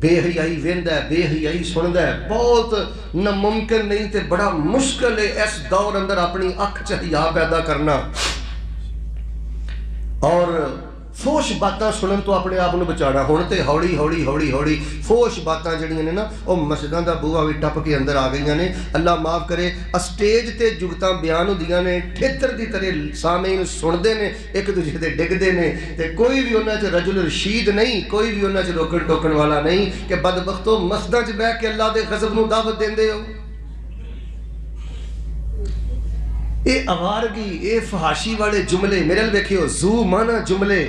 بے حیائی ویندا ہے، بے حیائی سندا ہے، بہت ناممکن نہیں تے بڑا مشکل ہے اس دور اندر اپنی اکھ چ حیا پیدا کرنا اور فوش باتاں سنن تو اپنے آپ کو بچانا. ہن تے ہولی ہولی ہولی ہولی فوش باتاں جڑیاں نے نا وہ مسجداں دا بوہا بھی ٹپ کے اندر آ گئیاں نے. اللہ معاف کرے اسٹیج تے جگتاں بیان ہوندیاں نے، ٹھتر دی طرح سامعین سنتے نے، ایک دوسرے تے ڈگدے نے تے کوئی بھی انہاں چ رجل رشید نہیں، کوئی بھی انہاں چ روکن ٹوکن والا نہیں کہ بدبختو مسجداں چ بیٹھ کے اللہ دے غضب نو دعوت دیندے ہو. اے آوارگی، اے فحاشی والے جملے میرے ال ویکھیو زو مانا جملے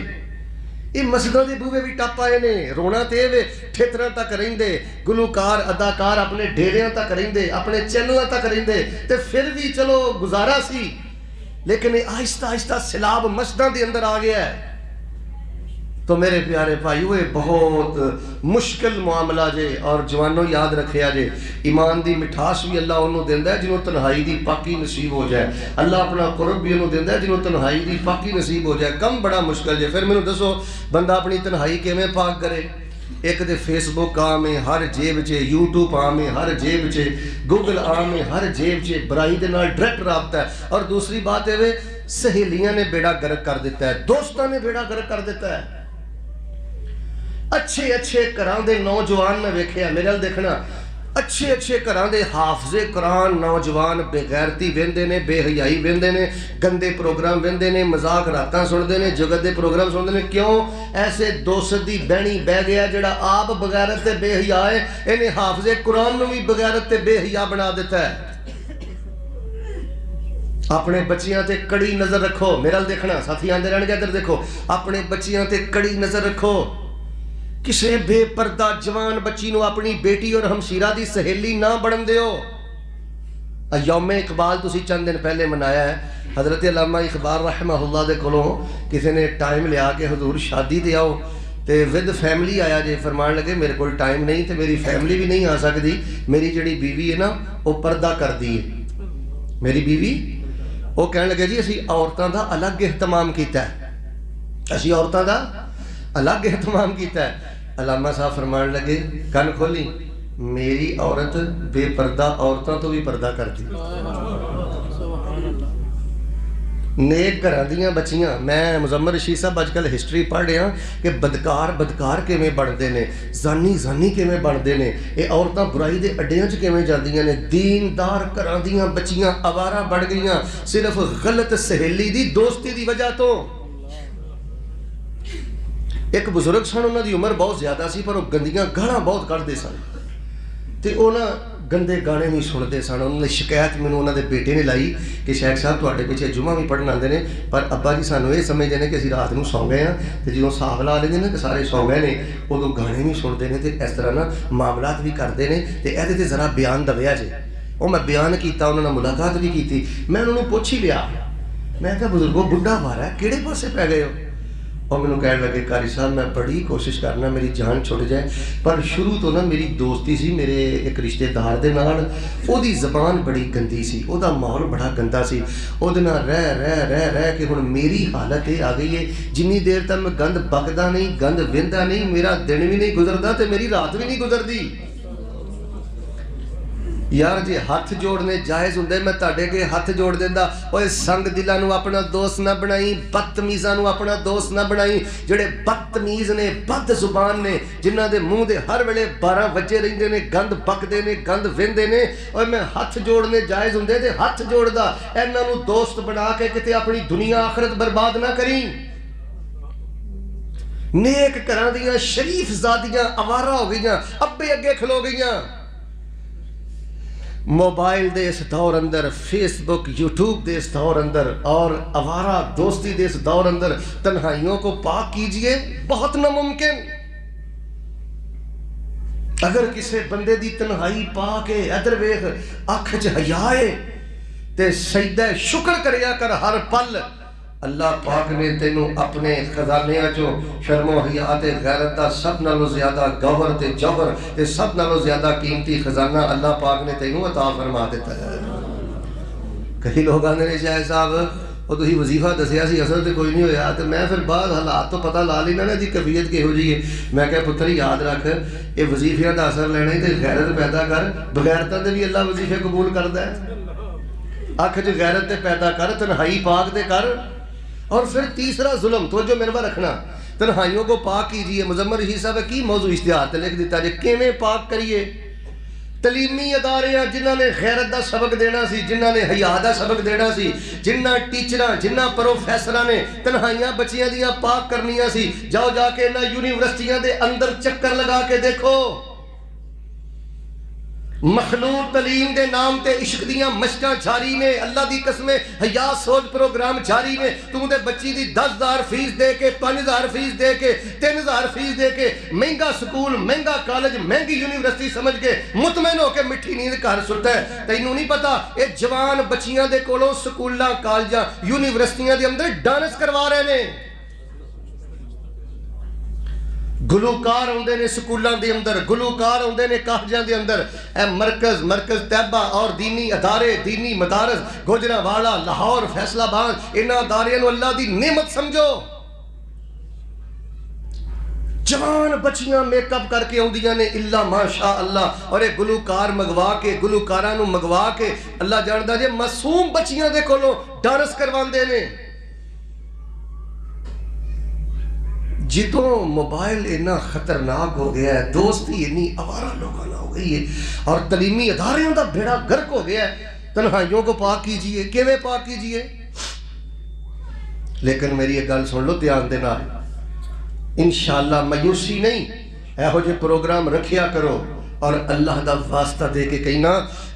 یہ مسجدوں دے بوہے بھی ٹپ آئے نے. رونا تے وے ٹھتراں تک رہندے، گلوکار اداکار اپنے ڈیریاں تک رہندے، اپنے چینلاں تک رہندے تے پھر بھی چلو گزارا سی. لیکن آہستہ آہستہ سیلاب مسجدوں دے اندر آ گیا ہے. تو میرے پیارے بھائیو یہ بہت مشکل معاملہ جے. اور جوانوں یاد رکھیا جے ایمان دی مٹھاس بھی اللہ انہوں دیندا ہے جنہوں تنہائی دی پاکی نصیب ہو جائے. اللہ اپنا قرب بھی انہوں دیندا ہے جنہوں تنہائی دی پاکی نصیب ہو جائے. کم بڑا مشکل جے. پھر میں نے دسو بندہ اپنی تنہائی کیویں پاک کرے؟ ایک دے فیس بک عام ہے ہر جیب چے، یوٹیوب عام ہے ہر جیب چے، گوگل عام ہے ہر جیب چے، برائی دے نال ڈائریکٹ رابطہ ہے. اور دوسری بات ہے سہیلیاں نے بیڑا گرک کر دیتا ہے، دوستاں نے بیڑا گرک کر دیتا ہے. اچھے اچھے گھران دے نوجوان میں ویکھیا میرے ال دیکھنا، اچھے اچھے گھران دے حافظ قرآن نوجوان بے غیرتی ویندے نے، بے حیائی ویندے نے، گندے پروگرام ویندے نے، مذاق راتاں سندے نے، جگت دے پروگرام سندے نے. کیوں؟ ایسے دوست دی بہنی بہ گیا جڑا آپ بغیرت تے بے حیا ہے، انہیں حافظ قرآن نو بھی بغیرت تے بے حیا بنا دیتا ہے. اپنے بچیاں تے کڑی نظر رکھو. میرا دیکھنا ساتھی آندے رہن گے ادھر دیکھو، اپنے بچیاں تے کڑی نظر رکھو. کسے بے پردہ جوان بچی نو اپنی بیٹی اور ہمشیرہ دی سہیلی نہ بڑھن دیو. یوم اقبال تسی چند دن پہلے منایا ہے. حضرت علامہ اقبال رحمہ اللہ دے کولوں کسی نے ٹائم لیا کہ حضور شادی دے آؤ تے ود فیملی آیا جے. فرمان لگے میرے کول ٹائم نہیں تے میری فیملی بھی نہیں آ سکتی. میری جڑی بیوی ہے نا وہ پردہ کر دی ہے. میری بیوی وہ کہنے لگے جی اسی عورتاں دا الگ اہتمام کیتا ہے، اسی عورتاں دا الگ اہتمام کیتا ہے. علامہ صاحب فرمان لگے کن کھولی، میری عورت بے پردہ عورتوں تو بھی پردہ کرتی. نیک گھراں دیاں بچیاں، میں مزمر رشید صاحب آج کل ہسٹری پڑھ رہا کہ بدکار کیویں بنتے نے، زانی کیویں بنتے نے، یہ عورتاں برائی دے اڈیاں چ کیویں جاندیاں نے. دیندار گھراں دیاں بچیاں آوارہ بڑھ گئیاں صرف غلط سہیلی دی دوستی دی وجہ تو. ایک بزرگ سن انہوں دی عمر بہت زیادہ سی پر وہ گندیاں گانا بہت کردے سن تے انہاں گندے گانے نہیں سنتے سن. انہوں نے شکایت مینوں انہوں دے بیٹے نے لائی کہ شیخ صاحب تواڈے پیچھے جمعہ بھی پڑھن آندے نے پر ابا جی سانوں یہ سمجھدے نے کہ اسی رات نوں سو گئے ہاں تے جدوں صاحب لا لیندے نے کہ سارے سو گئے نے ادوں گانے بھی سنتے نے تے اس طرح نا معاملات بھی کرتے نے تے اہدے تے ذرا بیان دویا جے. وہ میں بیان کیتا، انہوں نے ملاقات بھی کیتی. میں انہوں نے پوچھ ہی لیا، میں کہا بزرگو بڈھا مارا ہے کیڑے پاسے پہ گئے ہو؟ اور میں نے کہنے لگے قاری صاحب میں بڑی کوشش کرنا میری جان چھوڑ جائے پر شروع تو نا میری دوستی سی میرے ایک رشتے دار دے نال، او دی زبان بڑی گندی سی، او دا ماحول بڑا گندا سی. او دے نال رہ کے ہن میری حالت یہ آ گئی ہے جنی دیر تک میں گند بکدا نہیں، گند ویندا نہیں، میرا دن بھی نہیں گزردا تے میری رات بھی نہیں گزردی. یار جی ہاتھ جوڑنے جائز ہوندے میں تاڑے کے ہاتھ جوڑ دیندہ. اوے سنگ دلہ نو اپنا دوست نہ بنائی، بدتمیزاں نو اپنا دوست نہ بنائی. جڑے بدتمیز نے، بد زبان نے، جنہاں دے منہ دے ہر ویلے 12 بجے رہندے نے، گند بکدے نے، گند ویندے نے. اوے میں ہاتھ جوڑنے جائز ہوندے تے ہاتھ جوڑدا انہاں نو دوست بنا کے کتے اپنی دنیا آخرت برباد نہ کریں. نیک گھراں دیاں شریف زادیاں آوارہ ہو گئیاں، ابے اگے کھلو گئیاں. موبائل دے اس دور اندر، فیس بک یوٹیوب دے اس دور اندر اور آوارہ دوستی دے اس دور اندر تنہائیوں کو پاک کیجئے بہت ناممکن. اگر کسی بندے دی تنہائی پاک ہے ادھر ویکھ اکھ چ حیا ہے تے سجدہ شکر کریا کر ہر پل. اللہ پاک نے تینوں اپنے خزانیاں چوں شرم و حیا تے غیرت دا سب نالوں زیادہ گوہر تے جوہر تے سب نالوں زیادہ قیمتی خزانہ اللہ پاک نے تینوں عطا فرما دیتا ہے. کئی لوگ آندے نے شاہ صاحب وہ تسی وظیفہ دسیا سی اثر تو کوئی نہیں ہویا تو میں پھر بعد حالات تو پتہ لا لینا نا جی کیفیت کہو جی ہے میں کہا پتر یاد رکھ یہ وظیفیاں دا اثر لینا ہی تو غیرت پیدا کر بغیرتاں دے بھی اللہ وظیفے قبول کردا ہے آنکھ جو غیرت دے پیدا کر تنہائی پاک دے کر اور پھر تیسرا ظلم توجہ میرے پاس رکھنا تنہائیوں کو پاک کیجئے مزمر رشید صاحب کی موضوع اشتہار تے لکھ دیتا جے کیویں پاک کریے تعلیمی ادارے جنہاں نے غیرت دا سبق دینا سی جنہاں نے حیا دا سبق دینا سی جنہاں ٹیچراں جنہاں پروفیسراں نے تنہائیاں بچیاں دیاں پاک کرنیاں سی جاؤ جا کے انہاں یونیورسٹیاں دے اندر چکر لگا کے دیکھو مخلوط تعلیم دے نام تے عشق دیاں مشقاں جاری نے اللہ دی قسمیں حیا سوچ پروگرام جاری نے تم دے بچی دی 10,000 فیس دے کے 5,000 فیس دے کے 3,000 فیس دے کے مہنگا سکول مہنگا کالج مہنگی یونیورسٹی سمجھ کے مطمئن ہو کے مٹھی نیند گھر ستا ہے تینوں نہیں پتا اے جوان بچیاں دے کولوں سکولاں کالجاں یونیورسٹیاں دے اندر ڈانس کروا رہے نے گلوکار ہوندے نے سکولاں دے اندر گلوکار ہوندے نے کالجاں دے اندر اے مرکز طیبہ اور دینی ادارے دینی مدارس گوجرانوالا لاہور فیصل آباد انہاں اداریاں نو اللہ دی نعمت سمجھو جوان بچیاں میک اپ کر کے اوندیاں نے اللہ ماشاء اللہ اور ایک گلوکار مگوا کے گلوکاراں نو مگوا کے اللہ جاندا جے معصوم بچیاں دے کولوں ڈانس کرواندے نے جتوں موبائل اتنا خطرناک ہو گیا ہے دوستی اتنی آوارہ لوگوں نہ ہو گئی ہے اور تعلیمی اداریوں دا بیڑا گرک ہو گیا ہے تنہائیوں کو پاک کیجئے کیویں پاک کیجئے لیکن میری ایک گل سن لو دھیان دینا ہے انشاءاللہ مایوسی نہیں ایہو جے پروگرام رکھیا کرو اور اللہ دا واسطہ دے کے کہنا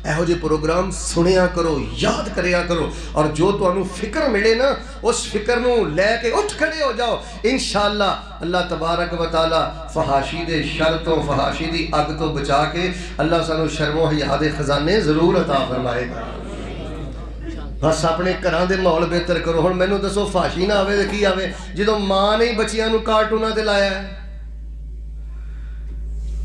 ایہو جے پروگرام سنیا کرو یاد کریا کرو اور جو تو انہوں فکر ملے نا اس فکر نو لے کے اٹھ کھڑے ہو جاؤ انشاءاللہ اللہ تبارک و تعالی فحاشی دے شرطوں فحاشی دی اگ تو بچا کے اللہ سانو شرم و حیا دے خزانے ضرور عطا فرمائے گا بس اپنے گھراں دے ماحول بہتر کرو ہن مینوں دسو فحاشی نہ آوے تے کی آوے جدوں ماں نے بچیاں نو کارٹوناں تے لایا ہے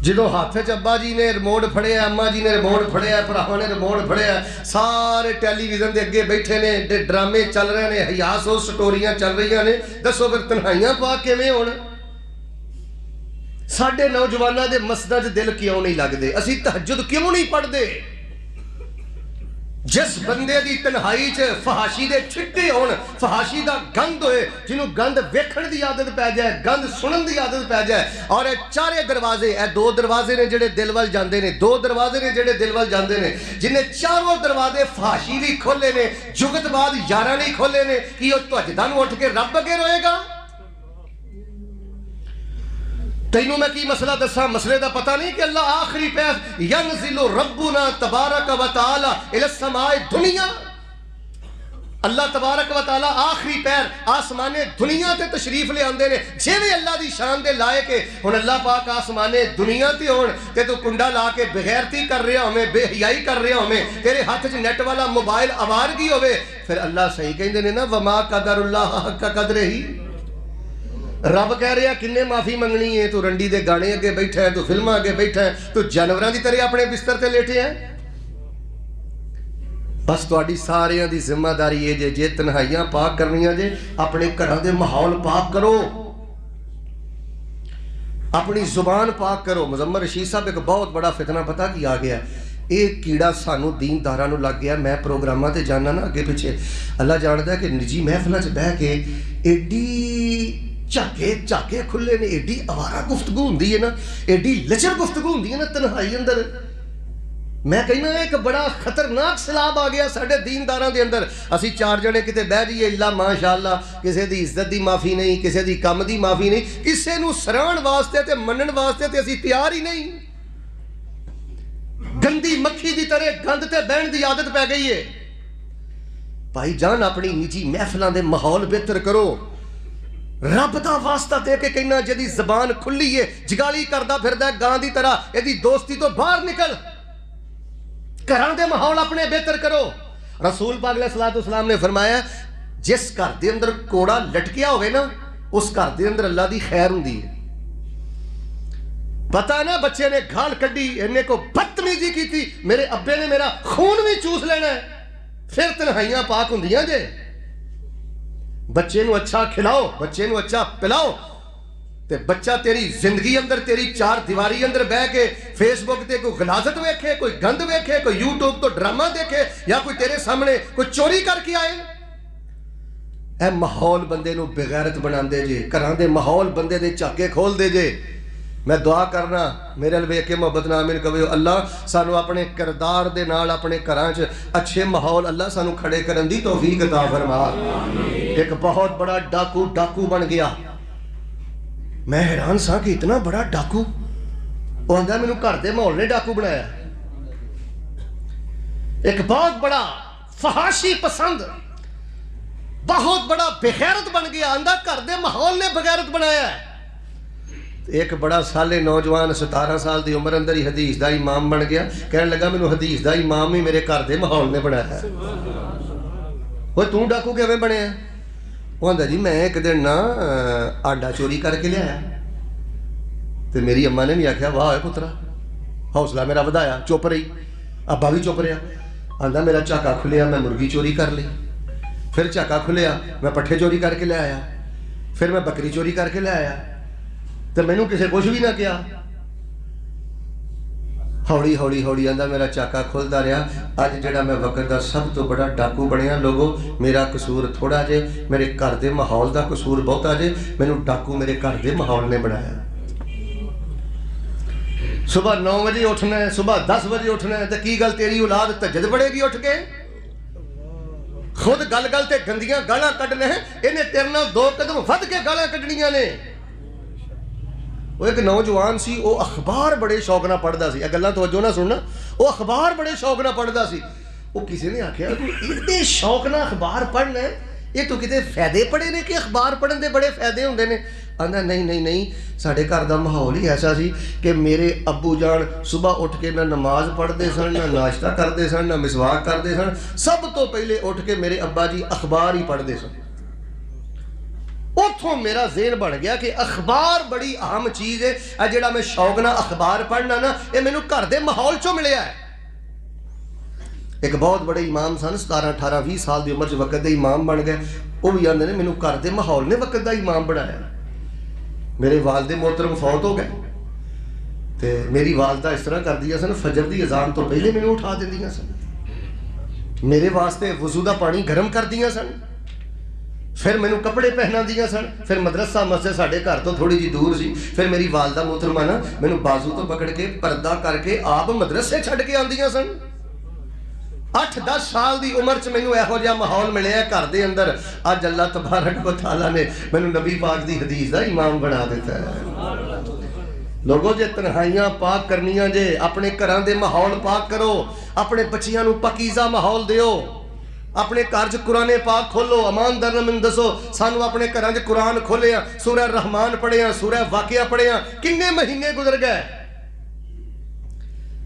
جدوں ہاتھ ابا جی نے ریموٹ پھڑیا ہے اماں جی نے ریموٹ پھڑیا ہے بھراواں نے ریموٹ پھڑیا ہے سارے ٹیلی ویژن دے اگے بیٹھے نے ڈرامے چل رہے نے حیا سو سٹوریاں چل رہی نے دسو پھر تنہائیاں پاک کیویں ہون ساڈے نوجواناں دے مسجداں وچ دل کیوں نہیں لگدے اسی تہجد کیوں نہیں پڑھدے جس بندے دی تنہائی چ فحاشی دے چھٹے ہون فحاشی دا گند ہوئے جنہوں گند ویکھن دی عادت پہ جائے گند سنن دی عادت پہ جائے اور اے چارے دروازے اے 2 دروازے نے جڑے دل وال جاندے نے 2 دروازے نے جڑے دل وال جاندے نے جنہیں چاروں دروازے فحاشی نہیں کھولے نے جگت بعد یارہ نہیں کھولے نے کہ وہ تہجداں اٹھ کے رب اگے روئے گا تینوں میں کی مسئلہ دسا مسئلے دا پتہ نہیں کہ اللہ آخری پیس ینزل ربنا تبارک و تعالی الی السماء دنیا اللہ تبارک و تعالی آخری پیر آسمان دنیا تے تشریف لے آندے نے جیویں اللہ دی شان دے لائے کہ ہن اللہ پاک آسمان دنیا تے ہون تے تو کنڈا لا کے بغیرتی کر رہا ہمیں بے حیائی کر رہا ہمیں تیرے ہاتھ وچ نیٹ والا موبائل آوارگی ہوے پھر اللہ صحیح کہندے نے نا وما قدر اللہ حق قدرہ ہی رب کہہ رہا کنے معافی منگنی ہے تو رنڈی دے گانے اگے بیٹھا ہے تو فلمہ اگے بیٹھا ہے تو جانوراں دی طرح اپنے بستر تے لیٹے ہیں بس تواڈی ساریاں دی ذمہ داری ہے جے تنہائیاں پاک کرنیاں جے اپنے گھراں دے ماحول پاک کرو اپنی زبان پاک کرو مزمر رشید صاحب ایک بہت بڑا فتنہ پتہ کی آ گیا ایک کیڑا سانو دین داراں نو لگ گیا میں پروگراماں تے جانا نا اگے پیچھے اللہ جاندا ہے کہ نجی محفلاں چ بیٹھ کے ایڈی چاکے کھلے نے ایڈی آوارہ گفتگو ہوندی ہے نا ایڈی لچر گفتگو ہوندی ہے نا تنہائی اندر میں کہنا ایک بڑا خطرناک سیلاب آ گیا ساڈے دینداراں دے اندر اسی 4 جنے کتے بیٹھ جائیے اللہ ماشاءاللہ کسے دی عزت دی معافی نہیں کسے دی کم دی معافی نہیں کسے نو سران واسطے تے منن واسطے تے اسی تیار ہی نہیں گندی مکھی دی طرح گند تے بہن دی عادت پہ گئی ہے بھائی جان اپنی نجی محفلاں دے ماحول بہتر کرو رب دا واسطہ دے کے کہنا جدی زبان کھلی ہے جگالی کردہ پھردہ گاں دی طرح ایدی دوستی تو باہر نکل گھراں دے ماحول اپنے بہتر کرو رسول پاک علیہ السلام نے فرمایا جس گھر دے اندر کوڑا لٹکیا ہوئے نا اس گھر دے اندر اللہ دی خیر ہوندی ہے پتہ نا بچے نے گھال کڈی انہیں کو بدتمیزی کی تھی میرے ابے نے میرا خون بھی چوس لینا ہے پھر تنہائیاں پاک ہوندیاں جے بچے نو اچھا کھلاؤ، بچے نو اچھا پلاؤ، تے بچہ تیری زندگی اندر تیری چار دیواری اندر بہ کے فیس بک تے کوئی غلاظت ویکھے، کوئی گند ویکھے، کوئی یوٹیوب تو ڈرامہ دیکھے، یا کوئی تیرے سامنے کوئی چوری کر کے آئے. اے ماحول بندے نو بغیرت بنا دے جے، گھراں دے ماحول بندے دے چاکے کھول دے جے. میں دعا کرنا میرے ال ویکھ کے محبت نال آمین کہو. اللہ سانو اپنے کردار دے نال اپنے گھراں چ اچھے ماحول اللہ سانو کھڑے کرن دی توفیق عطا فرما. ایک بہت بڑا ڈاکو بن گیا. میں حیران سا کہ اتنا بڑا ڈاکو. وہ آندا مینوں گھر دے ماحول نے ڈاکو بنایا. ایک بہت بڑا فحاشی پسند بہت بڑا بغیرت بن گیا. آندا گھر دے ماحول نے بغیرت بنایا ہے. ایک بڑا سالے نوجوان 17 سال دی عمر اندر ہی حدیث دا امام بن گیا. کہنے لگا مینوں حدیث دا امام ہی میرے گھر دے ماحول نے بنایا ہے. وہ توں ڈاکو کیویں بنیا؟ وہ آندا جی میں ایک دن نا آنڈا چوری کر کے لیا تے میری اماں نے بھی آکھیا واہ اے پترا، حوصلہ میرا ودایا. چپ رہی، ابا بھی چپ رہا. آندا میرا چاکا کھلیا، میں مرغی چوری کر لی. پھر چاکا کھلیا، میں پٹھے چوری کر کے لے آیا. پھر میں بکری چوری کر کے لے آیا. تو مینوں کسے کچھ بھی نہ کیا. ہوڑی ہوڑی ہوڑی آندا میرا چاکا کھلدا رہا. اج جڑا میں وقت دا سب تو بڑا ڈاکو بنیا. لوگو میرا قصور تھوڑا جے، میرے گھر دے ماحول دا قصور بہتا جے. مینوں ڈاکو میرے گھر دے ماحول نے بنایا. صبح 9 بجے اٹھنا ہے، صبح 10 بجے اٹھنا ہے. تے کی گل تیری اولاد تہجد پڑھے گی اٹھ کے؟ خود گل گل تے گندیاں گالاں کڈنے ہیں، انہیں تیرے نال 2 قدم ود کے گالاں کڈنیاں نے. وہ ایک نوجوان سی، وہ اخبار بڑے شوق نہ پڑھدا سی. گلاں توجہ نہ سننا. وہ اخبار بڑے شوق نہ پڑھدا سی. وہ کسی نے آکھیا تو اتنے شوق نہ اخبار پڑھنا ہے، یہ تو کتے فائدے پڑھے نے کہ اخبار پڑھن دے بڑے فائدے ہوندے نے؟ آندا نہیں ساڈے گھر دا ماحول ہی ایسا سی کہ میرے ابو جان صبح اٹھ کے نہ نماز پڑھتے سن، نہ ناشتہ کرتے سن، نہ مسواک کرتے سن. سب تو پہلے اٹھ کے میرے ابا جی اخبار ہی پڑھتے سن. اتھوں میرا ذہن بن گیا کہ اخبار بڑی اہم چیز ہے. اے جڑا میں شوق نہ اخبار پڑھنا نا، یہ مینوں گھر دے ماحول چوں ملیا ہے. ایک بہت بڑے امام سن، 17 18 20 سال دی عمر چ وقت دے امام بن گئے. وہ بھی آندے نے مینوں گھر دے ماحول نے وقت دا امام بنایا. میرے والد محترم فوت ہو گئے تے میری والدہ اس طرح کر دیا سن، فجر دی اذان تو پہلے مینوں اٹھا دیندیاں سن. میرے واسطے وضو دا پانی گرم کر دیاں سن. پھر مینوں کپڑے پہنا دیاں سن. پھر مدرسہ مسجد ساڈے گھر تو تھوڑی جی دور سی. پھر میری والدہ محترمہ نا مینوں بازو تو پکڑ کے پردہ کر کے آپ مدرسے چھڈ کے آندیاں سن. 8-10 سال دی عمر چ مینوں ایہو جہا ماحول ملیا ہے گھر دے اندر. اج اللہ تبارک و تعالیٰ نے مینوں نبی پاک دی حدیث دا امام بنا دیتا ہے. لوگوں جے تنہائیاں پاک کرنیاں جے، اپنے گھراں دے ماحول پاک کرو. اپنے بچیاں نو پاکیزہ ماحول دیو. اپنے گھر چ قرآن پاک کھولو. ایماندار نال مینوں دسو سانو اپنے گھراں چ قرآن کھولیا، سورہ رحمان پڑھیا، سورہ واقعہ پڑھیا، کنے مہینے گزر گئے؟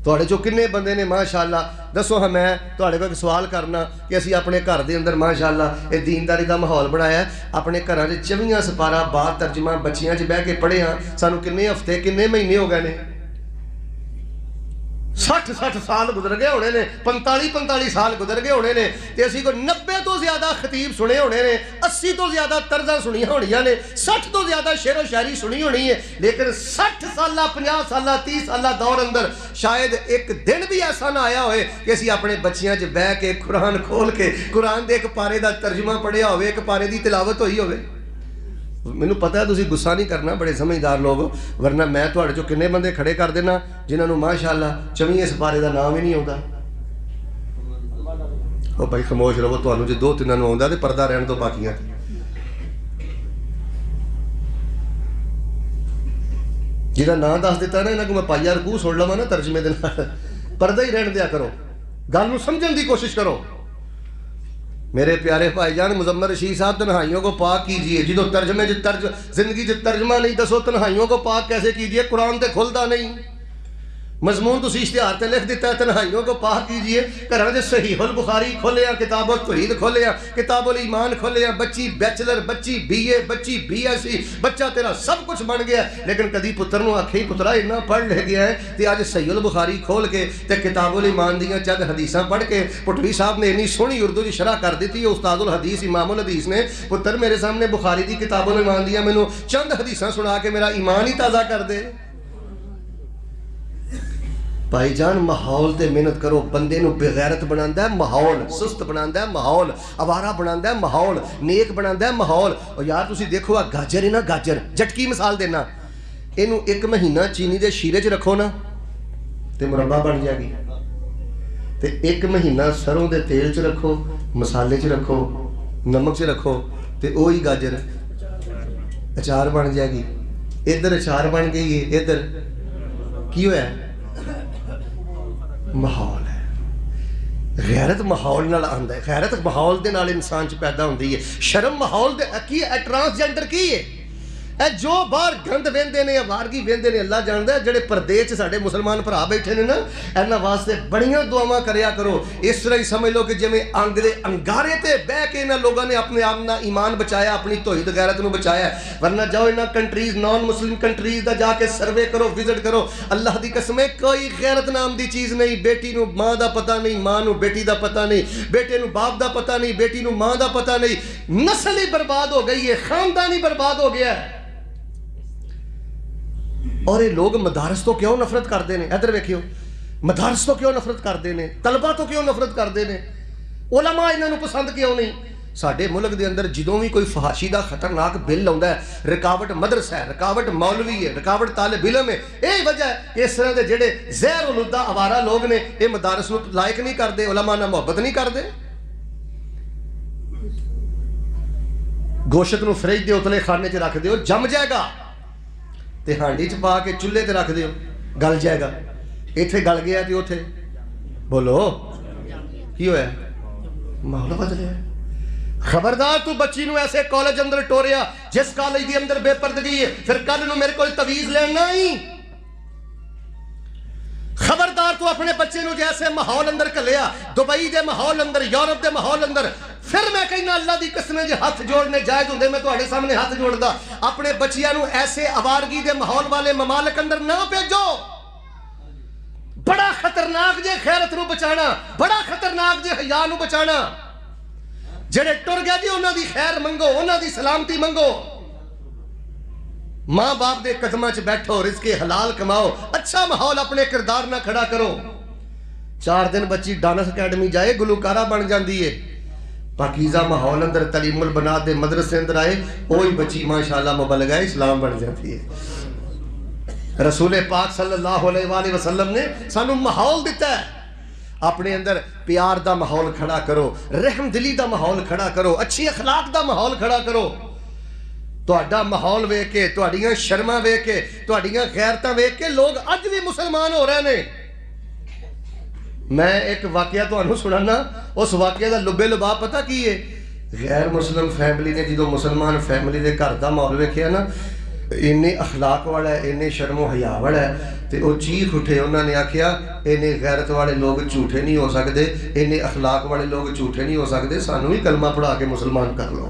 تواڈے چوں کنے بندے نے ماشاءاللہ دسو. ہاں میں تواڈے کول سوال کرنا کہ اسی اپنے گھر دے اندر ماشاءاللہ یہ دینداری دا ماحول بنایا ہے. اپنے گھراں چ 24 سپارہ با ترجمہ بچیاں چ بہ کے پڑھے ہاں. سانو کنے ہفتے کنے مہینے ہو گئے نے؟ 60 سال گزر گئے ہونے نے، 45 سال گزر گئے ہونے نے. تے اسی کو 90 تو زیادہ خطیب سنے ہونے نے، 80 تو زیادہ طرزاں سنیاں ہونیاں نے، 60 تو زیادہ شعر و شاعری سنی ہونی ہے. لیکن 60 سالہ 50 سالہ 30 سالہ دور اندر شاید ایک دن بھی ایسا نہ آیا ہوئے کہ اسی اپنے بچیاں چ بہ کے قرآن کھول کے قرآن دے ایک پارے دا ترجمہ پڑھیا ہوئے، ایک پارے دی تلاوت ہوئی ہوئے. مینوں پتا ہے تسی غصہ نہیں کرنا، بڑے سمجھدار لوگ ہو، ورنہ میں تواڈے چوں کنے بندے کھڑے کر دینا جنہاں نوں ماشاءاللہ 24 سپارے دا نام ہی نہیں آوندا. او بھائی خاموش رہو. تانوں جے 2-3 نوں آوندا تے پردہ رہن تو باقیاں. جہاں نام دس دیتا نا، انہاں کو میں پائیا رکوع سن لواں نا ترجمے دے نال، پردہ ہی رہن دیا کرو. گل نوں سمجھن دی کوشش کرو. میرے پیارے بھائی جان مزمل رشید صاحب تنہائیوں کو پاک کیجئے. جدو ترجمے زندگی ترجمہ نہیں دسو تنہائیوں کو پاک کیسے کیجئے؟ قرآن تے کھلدا نہیں. مضمون تسی اشتہار تے لکھ دیتا ہے تنہائیوں کو پاک کیجئے، گھراں وچ صحیح البخاری کھولیا، کتاب التوحید کھولیا، کتاب الایمان کھولیا، بچی بیچلر، بچی بی اے، بچی بی ایس سی، بچہ تیرا سب کچھ بن گیا، لیکن کدی پتر نو آکھے پترا اتنا پڑھ لے گیا ہے تے اج صحیح البخاری کھول کے تے کتاب الایمان دیاں چند حدیثاں پڑھ کے پٹوی صاحب نے اتنی سونی اردو دی شرح کر دیتی ہے استاد الحدیث امام الحدیث نے، پتر میرے سامنے بخاری دی کتاب الایمان دیاں مینوں چند حدیثاں سنا کے میرا ایمان ہی تازہ کر دے۔ بھائی جان ماحول تے محنت کرو، بندے نو بغیرت بناندا ہے ماحول، سست بناندا ہے ماحول، آوارہ بناندا ہے ماحول، نیک بناندا ہے ماحول۔ اور یار تسی دیکھو آ گاجر ہے نا، گاجر جٹکی مثال دینا، اینو ایک مہینہ چینی دے شیرے چ رکھو نا تے مربع بن جائے گی، تے ایک مہینہ سروں دے تیل چ رکھو، مسالے چ رکھو، نمک چ رکھو تے وہی گاجر اچار بن جائے گی۔ ادھر اچار بن گئی ہے، ادھر کی ہوا ہے؟ ماحول ہے۔ غیرت ماحول نال آندا ہے، غیرت ماحول دے نال انسان چ پیدا ہوندی ہے، شرم ماحول دے کی ہے، ٹرانسجینڈر کی ہے، اے جو باہر گند ویندے نے، آوارگی ویندے نے، اللہ جاندا ہے جڑے پردیس ساڈے مسلمان بھرا بیٹھے نے نا، انہاں واسطے بڑیاں دعاواں کریا کرو۔ اس طرح ہی سمجھ لو کہ جویں انگ دے انگارے تے بہ کے انہاں لوگاں نے اپنے آپ دا ایمان بچایا، اپنی توحید غیرت نو بچایا، ورنہ جاؤ انہاں countries naan Muslim countries the جا کے سروے کرو، وزٹ کرو، اللہ دی قسم ہے کوئی غیرت نام دی چیز نہیں۔ بیٹی نو ماں دا پتہ نہیں، ماں نو بیٹی دا پتہ نہیں، بیٹے نو باپ دا پتہ نہیں، بیٹی نو ماں دا پتہ نہیں، نسل ہی برباد ہو گئی ہے، خاندان ہی برباد ہو گیا ہے۔ اور یہ لوگ مدارس تو کیوں نفرت کرتے ہیں؟ ادھر ویکھیو، مدارس تو کیوں نفرت کرتے ہیں؟ طلبہ تو کیوں نفرت کرتے ہیں؟ علماء انہوں پسند کیوں نہیں؟ ساڈے ملک دے اندر جدوں بھی کوئی فحاشی دا خطرناک بل آਉਂدا ہے، رکاوٹ مدرسہ ہے، رکاوٹ مولوی ہے، رکاوٹ طالب علم ہے۔ یہی وجہ ہے کہ اس طرح دے جڑے زہر الوداع آوارہ لوگ نے یہ مدارس نو لائق نہیں کرتے، علماء نال محبت نہیں کرتے۔ گوشت نو فریج دے اتلے خانے چ رکھ دیو، جم جائے گا، تے ہانڈی چ پا کے چولہے تے رکھ دیو، گل جائے گا۔ ایتھے گل گیا تے اوتھے بولو کی ہویا؟ ماحول بدلیا۔ خبردار تو بچی نو ایسے کالج اندر ٹوریا جس کالج دی اندر بے پردگی ہے، پھر کل نو میرے کوئی تویز لینا ہی۔ خبردار تو اپنے بچے نو جیسے ماحول اندر کلیا، دبئی دے ماحول اندر، یورپ دے ماحول اندر، پھر میں کہنا اللہ دی قسم جے ہاتھ جوڑنے جائز ہوندے میں تواڈے سامنے ہاتھ جوڑدا، اپنے بچیاں نو ایسے آوارگی دے ماحول والے ممالک اندر نہ بھیجو۔ بڑا خطرناک جے خیرت نو بچانا، بڑا خطرناک جے حیا نو بچانا۔ جڑے ٹر گئے جی انہاں دی خیر منگو، انہاں دی سلامتی منگو، ماں باپ دے قدماں چ بیٹھو، رزق حلال کماؤ، اچھا ماحول اپنے کردار نہ کھڑا کرو۔ 4 دن بچی ڈانس اکیڈمی جائے گلوکارہ بن جاندی ہے، پاکیزہ ماحول اندر تعلیم البنات دے مدرسے اندر آئے، وہی بچی ماشاءاللہ مبلغہ اسلام بن جاتی ہے۔ رسول پاک صلی اللہ علیہ وآلہ وسلم نے سانو ماحول دیتا ہے، اپنے اندر پیار دا ماحول کھڑا کرو، رحم دلی دا ماحول کھڑا کرو، اچھی اخلاق دا ماحول کھڑا کرو۔ تہاڈا ماحول ویکھ کے، تہاڈیاں شرماں ویکھ کے، تہاڈیاں غیرتاں ویکھ کے لوگ اج بھی مسلمان ہو رہے ہیں۔ میں ایک واقعہ تہانوں سنانا، اس واقعہ دا لبے لباب پتہ کی ہے؟ غیر مسلم فیملی نے جدوں مسلمان فیملی دے گھر دا ماحول ویکھیا نا، انہیں اخلاق والا ہے، انہیں شرم و حیا والا ہے، تے وہ چیخ اٹھے، انہوں نے آکھیا انہیں غیرت والے لوگ جھوٹے نہیں ہو سکتے، انہیں اخلاق والے لوگ جھوٹے نہیں ہو سکتے، سانوں ہی کلمہ پڑھا کے مسلمان کر لو۔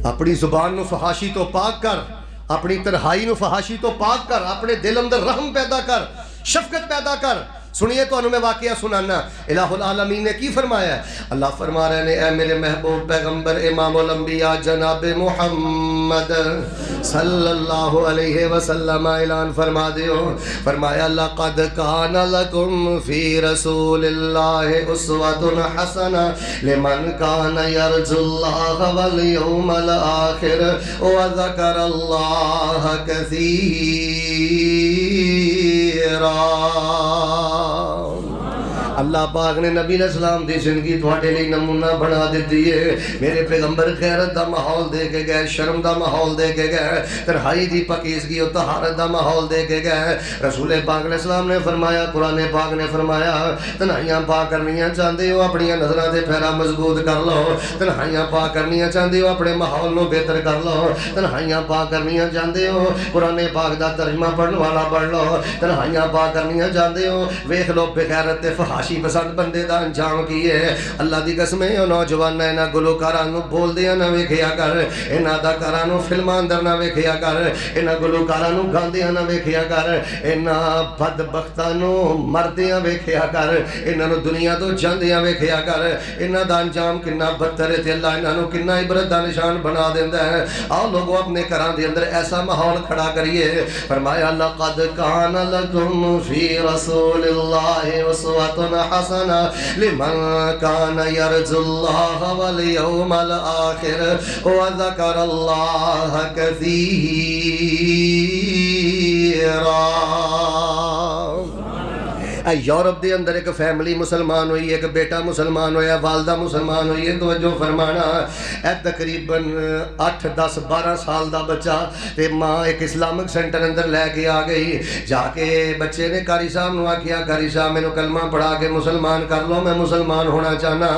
اپنی زبان نو فحاشی تو پاک کر، اپنی تنہائی نو فحاشی تو پاک کر، اپنے دل اندر رحم پیدا کر، شفقت پیدا کر۔ سنیے تو انہوں میں واقعہ سنانا، الہ العالمین نے کی فرمایا ہے؟ اللہ فرما رہے ہیں اے میرے محبوب پیغمبر امام الانبیاء جناب محمد صلی اللہ علیہ وسلم اعلان فرما دیو، فرمایا لقد کان لکم فی رسول اللہ اسوۃ حسنہ لمن کان یرجو اللہ والیوم الآخر وذکر اللہ کثیرا۔ اللہ پاک نے نبی علیہ السلام دی زندگی تواڈے لئی نمونہ بنا دیتی ہے میرے پیغمبر غیرت دا ماحول دے کے گئے شرم دا ماحول دے کے گئے تنہائی دی پاکیزگی و طہارت دا ماحول دے کے گئے رسول پاک علیہ السلام نے فرمایا قرآن پاک نے فرمایا تنہائیاں پاک کرنیاں چاہتے ہو اپنی نظروں دے پھیرا مضبوط کر لو تنہائیاں پاک کرنیاں چاہتے ہو اپنے ماحول نو بہتر کر لو تنہائیاں پاک کرنیاں چاہتے ہو قرآن پاک دا ترجمہ پڑھن والا پڑھ لو تنہائیاں پاک کرنیاں چاہتے ہو ویکھ لو بغیرت تے فحاشی پسند بندے دا انجام کی ہے اللہ دی قسم ہے نوجوان انہاں گلوکاراں نو بولدیاں نہ ویکھیا کر انہاں اداکاراں نو فلماں اندر نہ ویکھیا کر انہاں گلوکاراں نو گاندیاں نہ ویکھیا کر انہاں بدبختاں نو مردیاں ویکھیا کر انہاں نو دنیا تو جاندیاں ویکھیا کر انہاں دا انجام کنا بدتر ہے تے اللہ انہاں نو کنا عبرت دا نشان بنا دیندا ہے آؤ لوگوں اپنے گھراں دے اندر ایسا ماحول کھڑا کریے فرمایا لقد کان لکم فی رسول اللہ اسوۃ حسنہ لمن کان یرجو اللہ والیوم الآخر وذکر اللہ کثیرا یورپ دے اندر ایک فیملی مسلمان ہوئی ایک بیٹا مسلمان ہویا والدہ مسلمان ہوئی ہے توجہ فرمانا اے تقریباً 8 10 12 سال دا بچہ تے ماں ایک اسلامک سینٹر اندر لے کے آ گئی جا کے بچے نے قاری صاحب نو آکھیا قاری صاحب مینوں کلمہ پڑھا کے مسلمان کر لو میں مسلمان ہونا چاہنا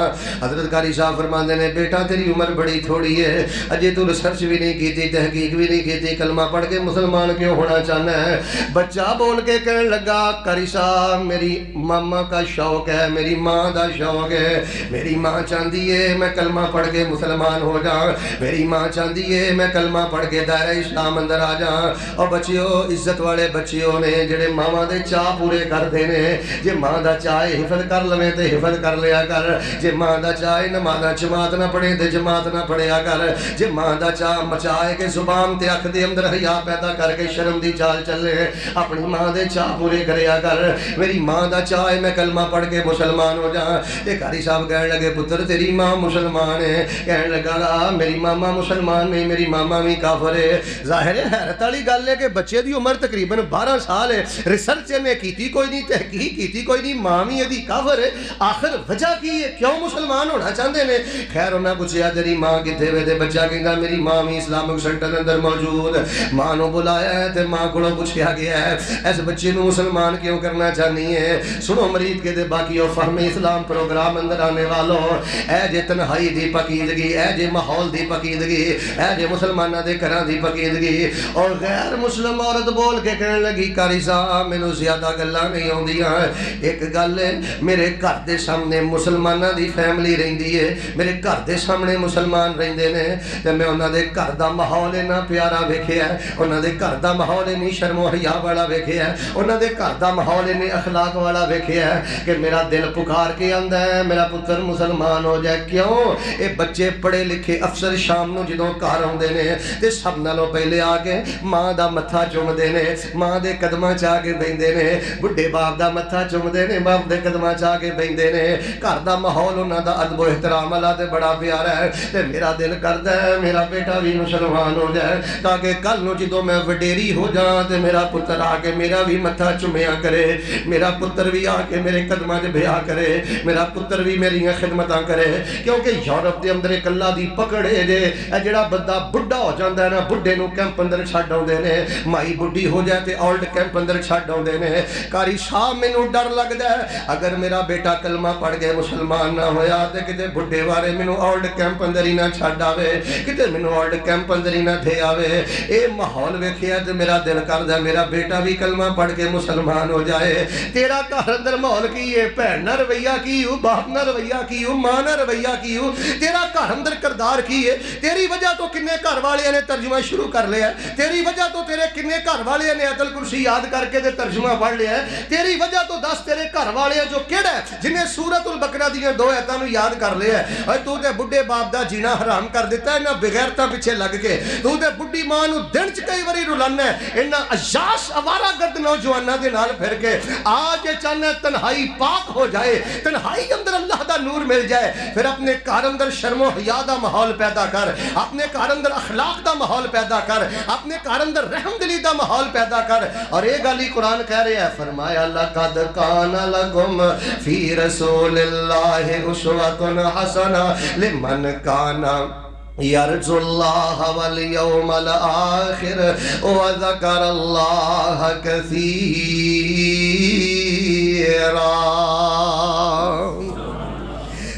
حضرت قاری صاحب فرماندے نے بیٹا تیری عمر بڑی تھوڑی ہے اجے تو ریسرچ بھی نہیں کیتی تحقیق بھی نہیں کیتی کلمہ پڑھ کے مسلمان کیوں ہونا چاہنا ہے بچہ بول کے کہنے لگا قاری صاحب میری ماما کا شوق ہے میری ماں دا شوق ہے میری ماں چاہتی ہے میں کلمہ پڑھ کے مسلمان ہو جاؤں میری ماں چاہتی ہے میں کلمہ پڑھ کے دائرہ اسلام اندر آ جاؤں اور بچیو عزت والے بچیوں نے جڑے ماما دے چاہ پورے کر دینے جے ماں دا چاہے حفظ کر لویں تے حفظ کر لیا کر جے ماں دا چاہے نماز جماعت نہ پڑھے تے جماعت نہ پڑھیا کر جے ماں دا چاہ مچائے کہ زبان تے اکھ دے اندر حیا پیدا کر کے شرم دی چال چلے اپنی ماں دے چاہ پورے کریا کر میری ماں دا چاہے میں کلمہ پڑھ کے مسلمان ہو جاؤں تے قاری صاحب کہنے لگے پتر تیری ماں مسلمان ہے کہنے لگا میری ماما مسلمان نہیں میری ماما بھی کافر ہے ظاہر ہے حیرت والی گل ہے کہ بچے دی عمر تقریباً 12 سال ہے ریسرچ نے کیتی کوئی نہیں تحقیق کیتی کوئی نہیں ماں بھی دی کافر ہے آخر وجہ کی ہے کیوں مسلمان ہونا چاہتے ہیں خیر انہاں پوچھیا تیری ماں کتے وے تے بچہ کہندا میری ماں بھی اسلامک سینٹر اندر موجود ماں نو بلایا ہے تے ماں کولوں پوچھیا گیا ہے اس بچے نو مسلمان کیوں کرنا چاہنی ہے سنو مرید کے دے باقی اور فہم اسلام پروگرام اندر آنے والوں اے جے تنہائی دی پاکیزگی اے جے ماحول دی پاکیزگی اے جے مسلمانہ دے گھراں دی پاکیزگی اور غیر مسلم عورت بول کے کہنے لگی قاری صاحب مینوں زیادہ گلاں نہیں ہوندیاں ایک گل ہے میرے گھر دے سامنے مسلمانہ دی فیملی رہندی ہے میرے گھر دے سامنے مسلمان رہندے نے تے میں انہاں دے گھر دا ماحول اتنا پیارا ویکھیا ہے انہاں دے گھر دا ماحول اتنی شرم و حیا والا ویکھیا ہے انہاں دے گھر دا ماحول اتنی اخلاق والا ویکھیا ہے کہ میرا دل پکار کے آندا ہے میرا پتر مسلمان ہو جائے کیوں اے بچے پڑھے لکھے افسر شام نو جدوں گھر آوندے نے تے سب نالوں پہلے آ کے ماں دا متھا چومدے نے ماں دے قدماں چا کے بیندے نے بڈھے باپ دا متھا چومدے نے باپ دے قدماں چا کے بیندے نے گھر دا ماحول انہاں دا ادب و احترام والا تے بڑا پیارا ہے تے میرا دل کردا ہے میرا بیٹا بھی مسلمان ہو جائے تاکہ کل نو جدوں میں وڈیری ہو جاں تے میرا پتر آ کے میرا بھی متھا چومیا کرے میرا پتر بھی آ کے میرے قدماں تے بھیا کرے میرا پتر بھی میری خدمتاں کرے کیونکہ یورپ دے اندر ایک اللہ دی پکڑ ہے جے جڑا بندہ بڈھا ہو جاندا ہے نا بڈھے نو کیمپ اندر چھڈ آوندے نے مائی بڈھی ہو جائے تے اولڈ کیمپ اندر چھڈ آوندے نے قاری صاحب مینوں ڈر لگدا ہے اگر میرا بیٹا کلمہ پڑھ کے مسلمان نہ ہویا تے کتے بڈھے بارے مینوں اولڈ کیمپ اندر ہی نہ چھڈ آوے کتے مینوں اولڈ کیمپ اندر ہی نہ دے آوے اے ماحول ویکھیا تے میرا دل کردا میرا بیٹا بھی کلمہ پڑھ کے مسلمان ہو جائے تیرا گھر اندر ماحول کی ہے بہن نہ رویہ کی ہو باپ نہ رویہ کی ہو ماں نہ رویہ کی ہو تیرا گھر اندر کردار کی ہے تیری وجہ تو کنے گھر والے نے ترجمہ شروع کر لیا ہے تیری وجہ تو تیرے کنے گھر والے نے آیت الکرسی یاد کر کے ترجمہ پڑھ لیا ہے تیری وجہ تو 10 تیرے گھر والے جو کیڑا ہے جنہیں سورۃ البقرہ دی 2 آیتاں نو یاد کر لیا ہے اور تو تے بڈھے باپ دا جینا حرام کر دیتا ہے نہ بغیرتا پیچھے لگ کے تو تے بڈھی ماں نو دن چ کئی واری رلانا ہے انہاں عیاش آوارہ گرد نوجواناں دے نال پھر کے آ جے چاہنا تنہائی پاک ہو جائے, تنہائی اندر اللہ دا نور مل جائے, پھر اپنے گھر اندر شرم و حیا دا ماحول پیدا کر, اپنے گھر اندر اخلاق دا ماحول پیدا کر, اپنے گھر اندر رحم دلی دا ماحول پیدا کر. اور یہ گل ہی قرآن کہہ رہا ہے, فرمایا لقد کان لکم فی رسول اللہ اسوۃ حسنہ لمن کان یرجو اللہ والیوم الآخر وذکر اللہ کثیرا.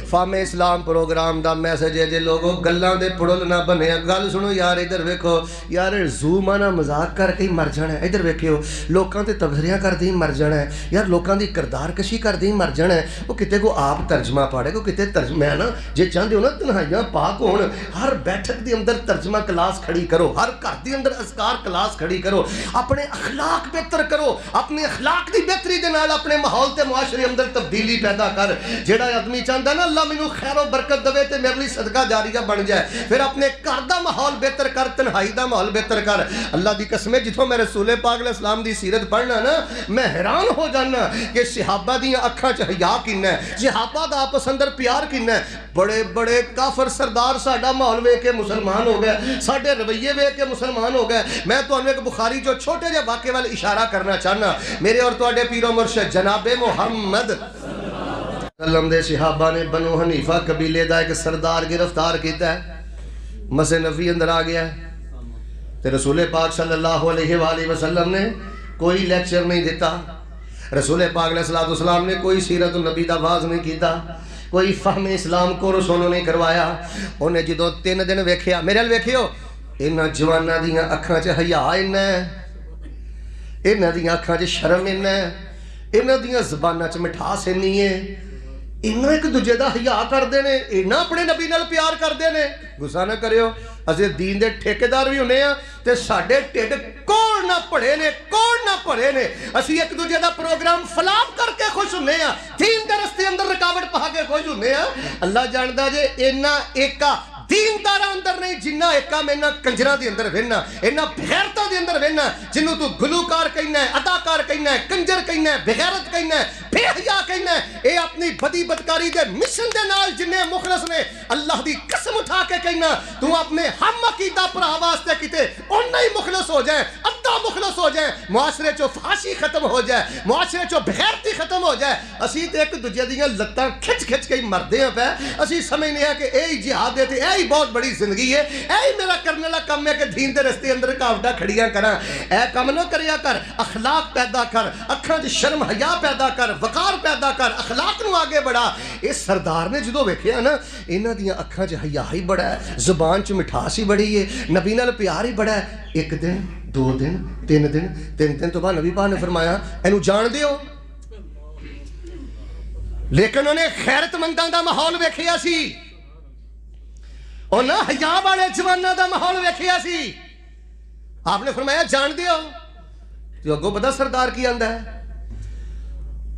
فام اسلام پروگرام دا میسج ہے جے لوگوں گلاں دے پڑل نہ بنے. گل سنو یار, ادھر ویکھو یار, زو مانا مذاق کر کے مر جانا ہے. ادھر ویکھیو لوکاں تے تبصریاں کر دی مر جانا ہے یار, لوکاں دی کردار کشی کر دی مر جانا ہے. وہ کتے کو آپ ترجمہ پڑھے, کو کتے ترجمہ ہے نا, جے چاہندے ہو نا تنہائیاں پاک ہون, ہر بیٹھک دی اندر ترجمہ کلاس کھڑی کرو, ہر گھر دی اندر اذکار کلاس کھڑی کرو, اپنے اخلاق بہتر کرو, اپنے اخلاق دی بہتری دے نال اپنے ماحول تے معاشرے اندر تبدیلی پیدا کر. جیڑا آدمی چاہندا نا اللہ مینوں خیر و برکت دے تے میرے لیے صدقہ جاریہ بن جائے, پھر اپنے گھر دا ماحول بہتر کر, تنہائی دا ماحول بہتر کر. اللہ دی قسم, جتھوں میں رسول پاک علیہ السلام دی سیرت پڑھنا نا, میں حیران ہو جانا کہ صحابہ دی اکھاں چ حیا کنا ہے, صحابہ دا آپس اندر پیار کنا ہے. بڑے بڑے کافر سردار ساڈا ماحول ویکھ کے مسلمان ہو گئے, ساڈے رویے ویکھ کے مسلمان ہو گئے. میں تانوں ایک بخاری جو چھوٹے جے واقعے وال اشارہ کرنا چاہنا. میرے اور تواڈے پیر و مرشد جناب محمد وسلم دے صحابہ نے بنو حنیفہ قبیلے دا ایک سردار گرفتار کیتا ہے, مسجد نبوی اندر آ گیا ہے, تے رسول پاک صلی اللہ علیہ وآلہ وسلم نے کوئی لیکچر نہیں دیتا, رسول پاک علیہ السلام نے کوئی سیرت النبی دا واز نہیں کیتا, کوئی فہم اسلام کورس انہوں نے کروایا. انہیں جدوں 3 دن ویکھیا, میرے ال ویکھیو, انہاں جواناں دیاں اکھاں چ حیا انہاں ہے, انہاں دیاں اکھاں چ شرم انہاں ہے, انہاں دیاں زباناں چ مٹھاس انہی ہے, انہاں ایک دوجے دا حیا کردے نے, انہاں اپنے نبی نال پیار کردے نے. غصہ نہ کریو, اسے دین دے ٹھیکیدار بھی ہونے ہیں تے ساڈے ٹھڈ کوڑ نہ پڑے نے, کوڑ نہ پڑے نے. اسی ایک دوجے دا پروگرام فلاپ کر کے خوش ہونے ہیں, دین دے رستے اندر رکاوٹ پا کے خوش ہونے ہیں. اللہ جاندا جے اینا ایکا دین دارا اندر نہیں جنہ ایکا میں نہ کنجرہ دی اندر وینا, اینا بغیرتا دی اندر وینا, جنہوں تو گلوکار کہنا ہے, اداکار کہنا ہے, کنجر کہنا ہے, بغیرت کہنا ہے, بے حیا کہنا ہے. اے اپنی بدی بدکاری دے مشن دے نال جنہیں مخلص نے, اللہ دی قسم اٹھا کے کہنا تو اپنے ہم عقیدہ پر آواستے کیتے انہی ہی مخلص ہو جائیں, ادھا مخلص ہو جائیں, معاشرے چو فحاشی ختم ہو جائے, معاشرے چو بغیرتی ختم ہو جائے. اسی تے ایک دوجے دیاں لتاں کھچ کھچ کے مردے ہیں پہ, اسی سمجھنے ہیں کہ اے جہاد دیتے, اے بہت بڑی زندگی ہے, اے میرا کرنے والا کم ہے کہ دین دے رستے اندر رکاوٹاں کھڑیاں کراں. اے کم نہ کریا کر, اخلاق پیدا کر, اکھاں دی شرم حیا پیدا کر, وقار پیدا کر, اخلاق نو آگے بڑھا. اس سردار نے جدوں ویکھیا نا, انہاں دیاں اکھاں 'چ حیا ہی بڑا ہے, زبان 'چ مٹھاس ہی بڑی ہے, نبی نال پیار ہی بڑا ہے. ایک دن, 2 دن, 3 دن, 3 دن تو بعد نبی پاک نے فرمایا اینو جان دیو. لیکن انہیں خیرت منداں دا ماحول ویکھیا سی, انہاں حیا والے جواناں دا ماحول ویکھیا سی. آپ نے فرمایا جان دیو. تو اگوں پتہ سردار کی آندا ہے,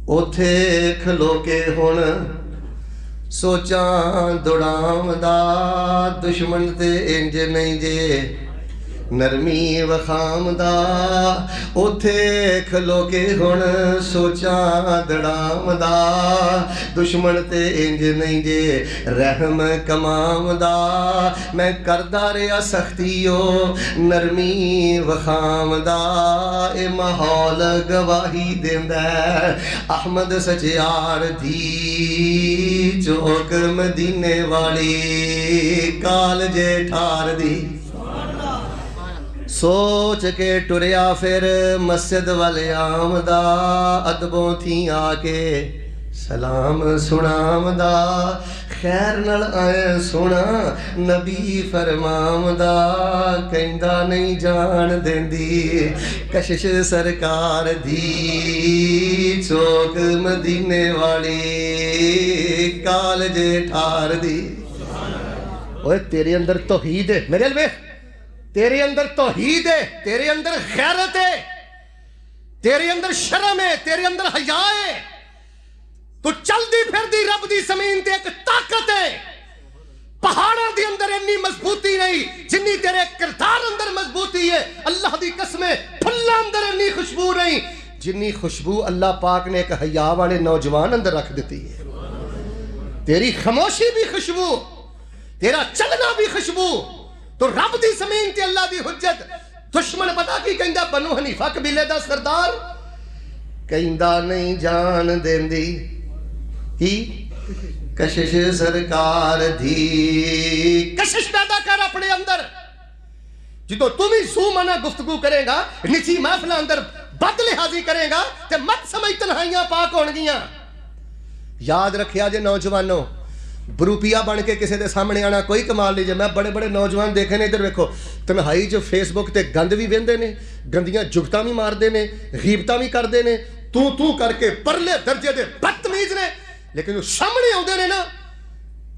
اوتھے کھلو کے ہن سوچاں دوڑام دا, دشمن تے انج نہیں جے نرمی وخام دا. اوتھے کھلو کے ہن سوچاں دڑام دا, دشمن تے انج نہیں جے رحم کمام دا. میں کردا رہیا سختیو نرمی وخام دا, اے ماحول گواہی دیندا ہے احمد سچیار دی چوک مدینے والی کالجے ٹھار دی. سوچ کے ٹریا پھر مسجد والے آمدہ, ادبوں تھی آ کے سلام سنام دا. خیر نال آئے سونا نبی فرمام دا, کہندا نہیں جان دیندی کشش سرکار دی چوک مدینے والی کالجے ٹھار دی. اوے تیرے اندر توحید ہے, میرے الوے تیرے اندر توحید ہے, تیرے اندر غیرت ہے, تیرے اندر شرم ہے, تیرے اندر حیا ہے. تو چل دی پھر دی رب دی زمین تے ایک طاقت ہے. پہاڑاں دی اندر اتنی مضبوطی نہیں جنی تیرے کردار اندر مضبوطی ہے. اللہ دی قسم ہے پھلاں اندر اتنی خوشبو نہیں جنی خوشبو اللہ پاک نے ایک حیا والے نوجوان اندر رکھ دیتی ہے. تیری خاموشی بھی خوشبو, تیرا چلنا بھی خوشبو. تو رب دی زمین تے اللہ دی حجت. دشمن پتا کی کہندا بنو حنیفہ قبیلے دا سردار کہندا نہیں جان دیندی کی کشش سرکار دی. کشش پیدا کر اپنے اندر. جدو تم ہی سو منا گفتگو کرے گا, نچی محفل اندر بد لحاظی کرے گا تے مت سمجھ تنہائیاں پاک ہون گیاں. یاد رکھیا جے نوجوانوں, بروپیا بن کے کسی دے سامنے آنا کوئی کمال نہیں. جے میں بڑے بڑے نوجوان دیکھے نے ادھر ویکھو تنہائی جو فیس بک تے گند بھی ویندے نے, گندیاں جگتاں بھی ماردے نے, غیبتاں بھی کردے نے, تو کر کے پرلے درجے دے بدتمیز نے. لیکن سامنے آؤندے نے نا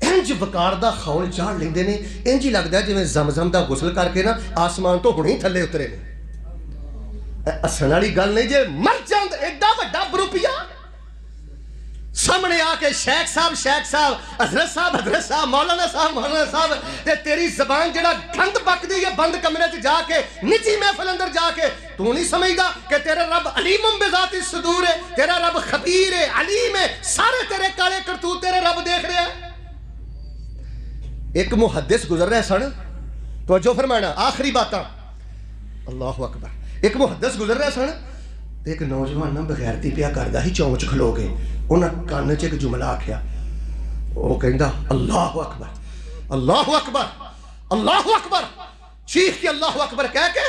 انج وقار دا خول چاڑ لیندے نے, انج ہی لگدا ہے جویں زمزم دا غسل کر کے نا آسمان تو ہنے ہی تھلے اترے نے. ہسن والی گل نہیں جے مر جاند ایڈا وڈا بروپیا سامنے آ کے شیخ صاحب, حضرت صاحب, مولانا صاحب تے تیری زبان جڑا گند پکدی ہے بند کمرے چ جا کے نچی محفل اندر جا کے تو نہیں سمجھدا کہ تیرا رب علیم بذات الصدور ہے, تیرا رب خبیر ہے, علیم ہے, سارے تیرے کالے کرتوت تیرے رب دیکھ رہا ہے. ایک محدث گزر رہے سن, توجہ فرمانا آخری باتاں, اللہ اکبر. ایک محدث گزر رہے سن, ایک نوجوان نہ بغیرتی پیا کردا ہی چونچ کھلو کے انہاں کان چ ایک جملہ آکھیا. وہ کہندا اللہ اکبر, اللہ اکبر, اللہ اکبر, چیخ کے اللہ اکبر کہہ کے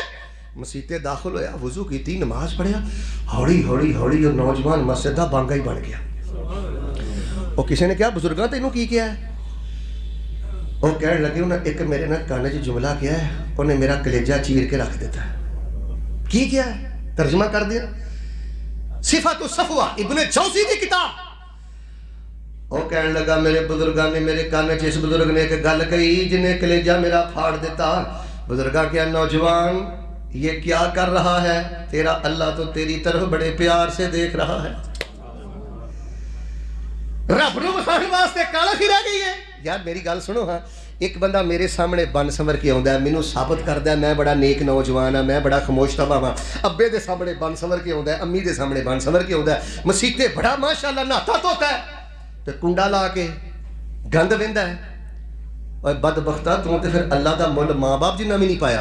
مسجد داخل ہویا, وضو کیتی, نماز پڑھیا. ہوڑی اور نوجوان مسجد دا بانگا ہی بن گیا. وہ کسی نے کہا بزرگاں تینوں کی کیا ہے؟ وہ کہنے لگے انہیں ایک میرے نہ کانے چ جملہ کیا ہے, انہیں میرا کلیجہ چیر کے رکھ دیتا ہے. کی کیا ہے ترجمہ کر دیا, صفات الصفوہ ابن جوزی کی کتاب. وہ کہنے لگا میرے بزرگاں نے میرے کانے چ اس بزرگ نے ایک گل کہی جنہیں کلیجہ میرا پھاڑ دیتا. بزرگاں کیا نوجوان یہ کیا کر رہا ہے؟ تیرا اللہ تو تیری طرف بڑے پیار سے دیکھ رہا ہے. رب نو بخان واسطے کالا ہی رہ گئی ہے. یار میری گل سنو ہاں, ایک بندہ میرے سامنے بن سمر کے آندا ہے, مینوں ثابت کردا ہے میں بڑا نیک نوجوان ہاں, میں بڑا خاموش طبع ہاں. ابے دے سامنے بن سمر کے آندا ہے, امی دے سامنے بن سمر کے آندا ہے, مسیتے بڑا ماشاءاللہ نہاتا دھوتا ہے تے کنڈا لا کے گند ویندا ہے. اوے بدبختہ تو تے پھر اللہ دا مول ماں باپ جنہ بھی نہیں پایا.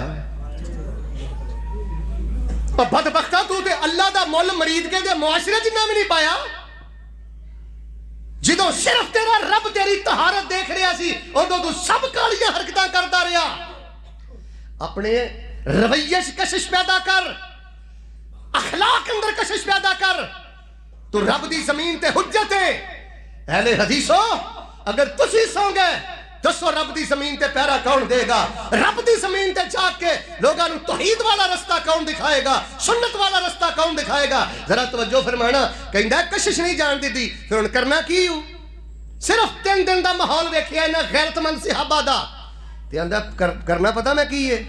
اور بدبختہ تو تے اللہ دا مول مرید کے دے معاشرے جنہ بھی نہیں پایا. جدو صرف تیرا رب تیری طہارت دیکھ رہا سی ادو تو سب کالیاں حرکتاں کرتا رہا. اپنے رویش کشش پیدا کر, اخلاق اندر کشش پیدا کر. تو رب دی زمین تے حجت ہے. اہل حدیثو اگر تسی سو گے دسو رب دی زمین تے پیرا کون دے گا؟ رب دی زمین تے جا کے لوگاں نو توحید والا رستہ کون دکھائے گا؟ سنت والا رستہ کون دکھائے گا؟ ذرا توجہ فرمانا. کہندا کشش نہیں جان دی پھر ہن کرنا کی ہو؟ صرف 3 دن دا ماحول ویکھیا انہاں غیرت مند صحابہ دا تے آندا کرنا پتہ میں کی ہے؟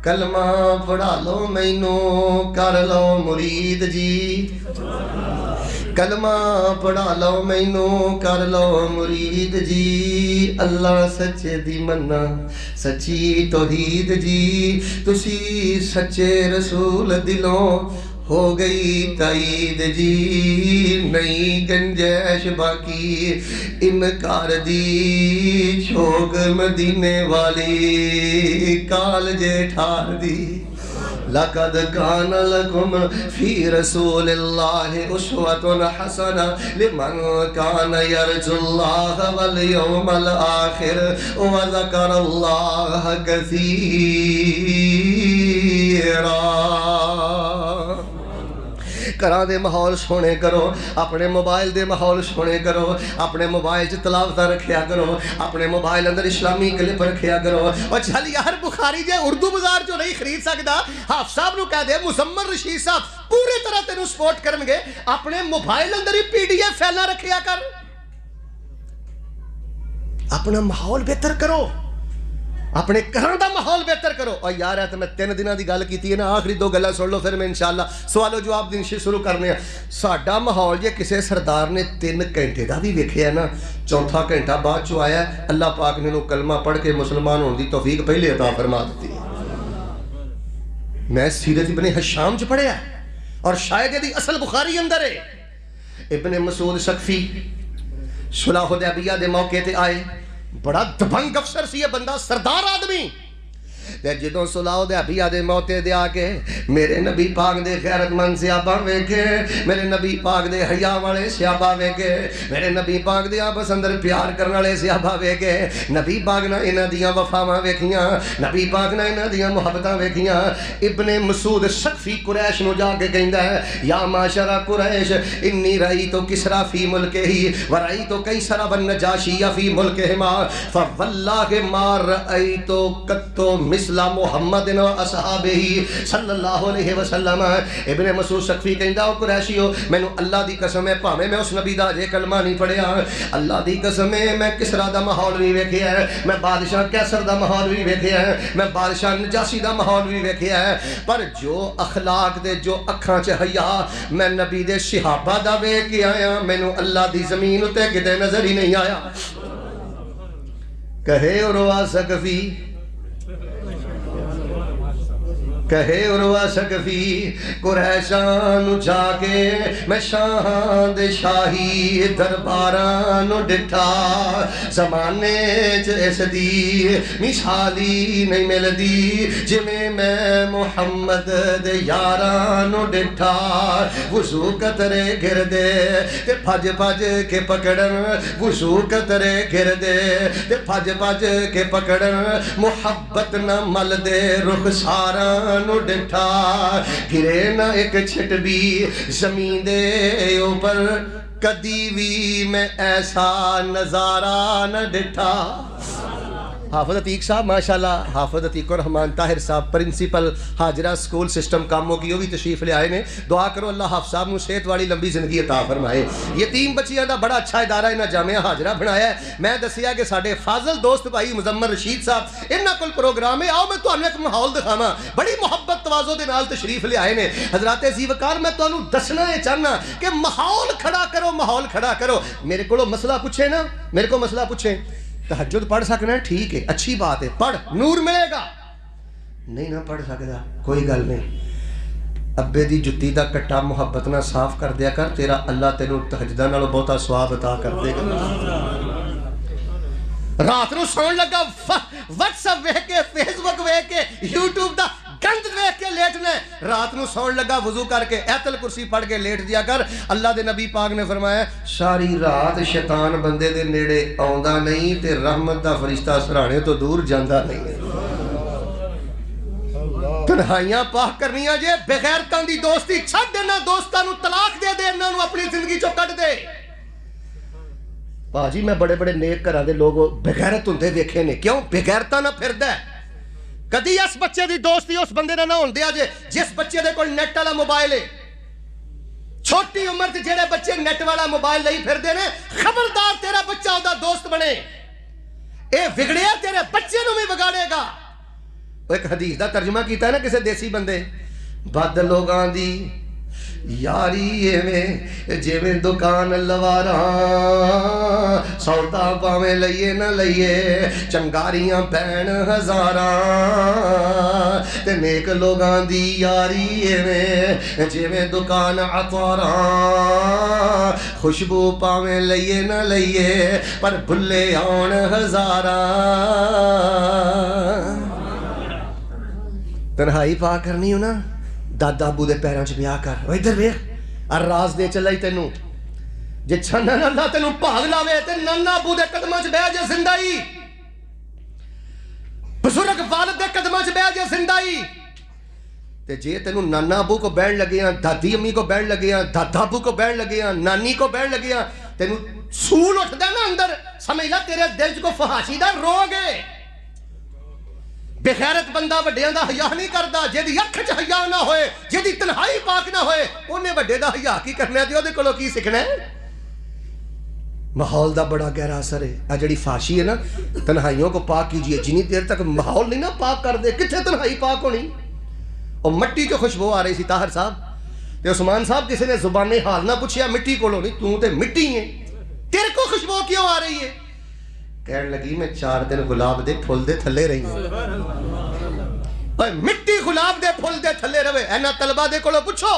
کلمہ پڑھا لو مینوں کر لو مرید جی, کلمہ پڑھا لو مینوں کر لو مرید جی, اللہ سچے دی منا سچی توحید جی, تسی سچے رسول دلوں ہو گئی تائید جی, نہیں گنجائش باقی انکار دی, چھوگ مدینے والی کالجے ٹھار دی. لقد كان لكم في رسول الله أسوة حسنة لمن كان يرجو الله واليوم الآخر وذكر الله كثيرا. گھراں دے ماحول سونے کرو, اپنے موبائل دے ماحول سونے کرو, اپنے موبائل چ تلاوتاں رکھیا کرو, اپنے موبائل اندر اسلامی کلپ رکھیا کرو. اور چل یار بخاری جے اردو بازار جو نہیں خرید سکدا, حافظ صاحب نو کہہ دے مزمل رشید صاحب پورے طرح تینوں سپورٹ کرن گے, اپنے موبائل اندر ہی PDF فائلاں رکھیا کر. اپنا ماحول بہتر کرو, اپنے گھراں دا ماحول بہتر کرو. اور یار ہے تو میں 3 دنوں دی گل کیتی ہے نا, آخری 2 گلاں سن لو پھر میں انشاءاللہ سوال و جواب دن شروع کرنے ہیں. ساڈا ماحول جے کسے سردار نے 3 گھنٹے دا بھی ویکھیا نا, 4تھا گھنٹہ بعد چوں آیا ہے, اللہ پاک نے انہوں کلمہ پڑھ کے مسلمان ہون دی توفیق پہلے عطا فرما دیتی. میں سیرت ابن ہشام چ پڑھیا اور شاید دی اصل بخاری اندر ہے. ابن مسعود سقفی صلح حدیبیہ دے موقع تے آئے, بڑا دبنگ افسر سی یہ بندہ, سردار آدمی. تے جدوں صلح حدیبیہ دے موقع دے آ کے میرے نبی پاک دے غیرت مند صحابہ ویکھے, میرے نبی پاک دے حیا والے صحابہ ویکھے, میرے نبی پاک دے آپس اندر پیار کرن والے صحابہ ویکھے, نبی پاک نے انہاں دیاں وفاواں ویکھیاں, نبی پاک نے انہاں دیاں محبتاں ویکھیاں. ابن مسعود سقفی قریش نو جا کے کہندا ہے, یا معاشر قریش انی رأیت کسری فی ملکہ ورأیت قیصر والنجاشی فی ملکہما فواللہ ما رأیت قط مثل محمد و اصحابہ صلی اللہ علیہ وسلم. ابن مسعود سقفی کہندا او قریشیو مینوں اللہ دی قسم ہے, بھاویں میں اس نبی دا جے کلمہ نہیں پڑھیا, اللہ دی قسم ہے میں کسرا دا ماحول بھی ویکھیا ہے, میں بادشاہ قیصر دا ماحول بھی ویکھیا ہے, میں بادشاہ نجاشی دا ماحول بھی ویکھیا ہے, پر جو اخلاق دے جو اکھاں چ حیا میں نبی دے صحابہ دا ویکھ کے آیا, مینوں اللہ دی زمین اتے کتے نظر ہی نہیں آیا. کہے عروہ سقفی, کہے عروہ سقفی قریشان جا کے میں شاہاں دے شاہی درباران ڈٹھا, زمانے چ اس دی مثالی نہیں ملدی جویں میں محمد دے یاران ڈٹھا. وضو قطرے گر دے تے بھج بھج کے پکڑن, وضو قطرے گر دے تے بھج بھج کے پکڑن, محبت نہ مل دے رخساراں نو ڈٹھا, گرے نہ ایک چھٹ بھی زمین دے اوپر, کدی بھی میں ایسا نظارہ نہ ڈٹھا. حافظ عتیق صاحب ماشاءاللہ, حافظ عتیق الرحمان طاہر صاحب پرنسپل حاجرہ سکول سسٹم کاموں کی, وہ بھی تشریف لے آئے نے. دعا کرو اللہ حافظ صاحب نو صحت والی لمبی زندگی عطا فرمائے. یتیم بچیاں دا بڑا اچھا ادارہ انہاں جامعہ حاجرہ بنایا ہے. میں دسیا کہ ساڈے فاضل دوست بھائی مزمر رشید صاحب انہاں کول پروگرام ہے, آؤ میں تانوں ایک ماحول دکھاواں. بڑی محبت تواضع دے نال تشریف لے آئے نے. حضرات ذی وقار میں تانوں دسنا ہے چاہنا کہ ماحول کھڑا کرو, ماحول کھڑا کرو. میرے کو مسئلہ پوچھے نا, میرے کو مسئلہ پوچھے تہجد پڑھ سکنا ہے, ٹھیک ہے اچھی بات ہے, پڑھ نور ملے گا. نہیں نہ پڑھ سکتا کوئی گل نہیں, ابے دی جتی دا کٹا محبت نہ صاف کر دیا کر, تیرا اللہ تینوں تہجدہ نالوں بہتا ثواب عطا کر دے گا. رات نو سون لگا واٹس ایپ ویکھ کے, فیس بک ویکھ کے, یوٹیوب دا گند ویکھ کے لیٹنا ہے. رات نو سون لگا وضو کر کے ایت الکرسی پڑھ کے لیٹ دیا کر. اللہ دے نبی پاک نے فرمایا ساری رات شیطان بندے دے نیڑے آوندا نہیں تے رحمت دا فرشتہ سرانے تو دور جاندا نہیں. تنہائیاں پاک کرنیاں جے, بغیرتاں دی دوستی چھڈ دینا, دوستاں نو طلاق دے دے, انہاں نو اپنی زندگی چوں کڈ دے. باجی میں بڑے بڑے نیک گھراں دے لوگ بغیرت ہوندے ویکھے نے, کیوں بغیرتاں نہ پھردا ہے. کدی اس بچے دی دوستی اس بندے نہ ہوندے آ جے جس بچے دے کول نیٹ والا موبائل ہے. چھوٹی عمر تے جڑے بچے نیٹ والا موبائل لئی پھردے نے, خبردار تیرا بچہ اوندا دوست بنے, اے بگڑیا تیرے بچے نو بھی بگاڑے گا. ایک حدیث دا ترجمہ کیتا ہے نا کسے دیسی بندے, بد لوگاں دی یاری ایویں جیویں دکان لواراں, سودا پاویں لئیے نہ لئیے, چنگاریاں پین ہزاراں, تے نیک لوگاں دی یاری ایویں جیویں دکان عطاراں, خوشبو پاویں لئیے نہ لئیے پر بھلے آن ہزاراں. تنہائی پا کرنی ہو نا, دادا ابو دے پیراں چ بیاہ کر. او ادھر ویکھ الراز دے چلائی تینوں, جے چھنن اللہ تینوں بھاگ لاوے تے نانا ابو دے قدماں چ بیٹھ جے زندائی, بزرگ والد دے قدماں چ بیٹھ جے زندائی. تے جے تینوں نانا ابو کو بیٹھ لگے ہیں, دادی امی کو بیٹھ لگے ہیں, دادا ابو کو بیٹھ لگے ہیں, نانی کو بیٹھ لگے ہیں, تینوں سول اٹھدا نا اندر, سمجھ لا تیرے دل چ کو فحاشی دا روگ ہے. بغیرت بندہ وڈیاں دا حیا نہیں کردا, جیدی اکھ چ حیا نہ ہوئے, جیدی تنہائی پاک نہ ہوئے, اونے وڈے دا حیا کی کرنا ہے تے اودے کولوں کی سیکھنا ہے. ماحول دا بڑا گہرا اثر ہے. آ جڑی فحاشی ہے نا, تنہائیوں کو پاک کیجئے. جنی دیر تک ماحول نہیں نا پاک کر دے, کتھے تنہائی پاک ہونی. اور مٹی جو خوشبو آ رہی سی طاہر صاحب تے عثمان صاحب, کسی نے زبان حال نہ پوچھیا مٹی کولوں نہیں, تو تے مٹی ہے, تیرے کو خوشبو کیوں آ رہی ہے؟ کہنے لگی میں 4 دن گلاب دے پھول دے تھلے رہی ہوں. مٹی گلاب دے پھول دے تھلے رہے. اینا طلبہ دے کولوں پوچھو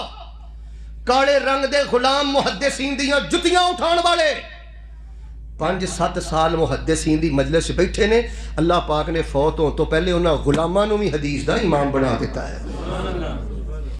کالے رنگ دے غلام محدثین دیاں جتیاں اٹھان والے 5-7 سال محدثین دی مجلس بیٹھے نے. اللہ پاک نے فوت ہون تو پہلے انہاں غلاماں نوں بھی حدیث دا امام بنا دیتا ہے.